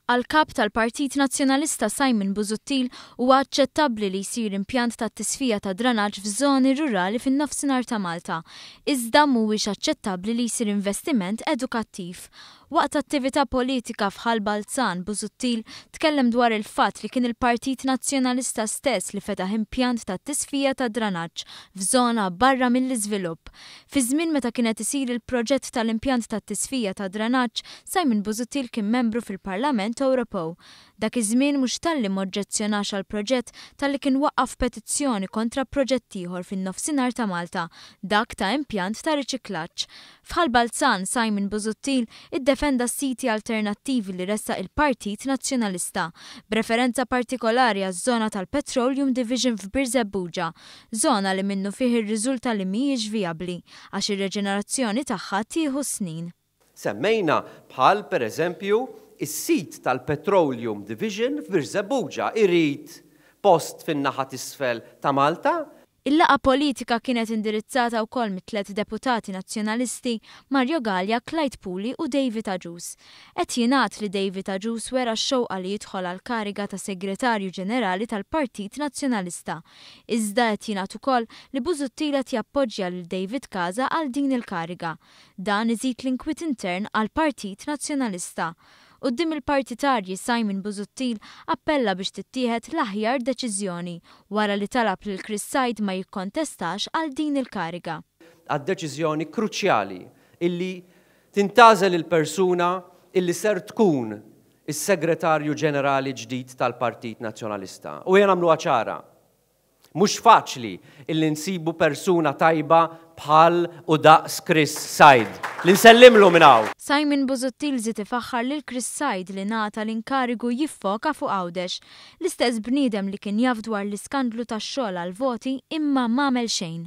Għal-Kap tal-Partit Nazzjonalista Simon Busuttil huwa aċċettabbli li jsir impjant tat-tisfija tad-dranaġġ f'żoni rurali fin-nofsinhar ta' Malta, iżda mhuwiex aċċettabbli li jsir investiment edukattiv. Waqt attività politika f'Ħal Balzan, Busuttil tkellem dwar il-fatt li kien il-Partit Nazzjonalista stess li fetaħ impjant tat-tisfija tad-dranaġġ f'żona barra mill-iżvilupp. Fi żmien meta kienet isir il-proġett tal-impjant tat-tisfija tad-dranaġġ, Simon Busuttil kien membru fil-Parlament Ewropew. Dak iż-żmien mhux talli moġġezzjonax għall-proġett talli kien waqqaf petizzjoni kontra proġett ieħor fin-nofsinhar ta' Malta, dak ta' impjant ta' riċiklaġġ. F'Ħal Balzan, Simon Busuttil iddefenda siti alternattivi li ressaq il-Partit Nazzjonalista, b'referenza partikolari għaż-żona tal-Petroleum Division f'Birzebbuġa, żona li minnu fih ir-riżulta li mhijiex vijabbli għax ir-reġenerazzjoni tagħha tieħu snin. Semmejna bħal pereżempju is-sit tal-Petroleum Division f'Birzebbuġa irid post fin-naħa t'isfel ta' Malta. Il-laqa politika kienet indirizzata wkoll mit-tliet deputati nazzjonalisti Mario Gallia, Clyde Puli u David Aġus. Qed jingħad li David Aġus wera x-xewqa li jidħol għal kariga ta' Segretarju Ġenerali tal-Partit Nazzjonalista. Iżda qed jingħad ukoll li Busuttil qed jappoġġja lil David Casa għal din il-kariga. Dan iżid l-inkwiet intern għall-Partit Nazzjonalista. Quddiem il-partitarji Simon Busuttil appella biex tittieħed l-aħjar deċiżjoni wara li talab lil Chris Said ma jikkontestax għal din il-kariga. Għad-deċiżjoni kruċjali illi tintgħażel il-persuna illi ser tkun is-Segretarju Ġenerali ġdid tal-Partit Nazzjonalista. U jien nagħmluha ċara. Mhux faċli illi nsibu persuna tajba bħal u daqs Chris Said li nsellimlu minn hawn. Simon Busuttil żied ifaħħar lil Chris Said li ngħata l-inkarigu jiffoka fuq Għawdex, l-istess bniedem li kien jaf dwar l-iskandlu tax-xogħol għall-voti imma m'għamel xejn.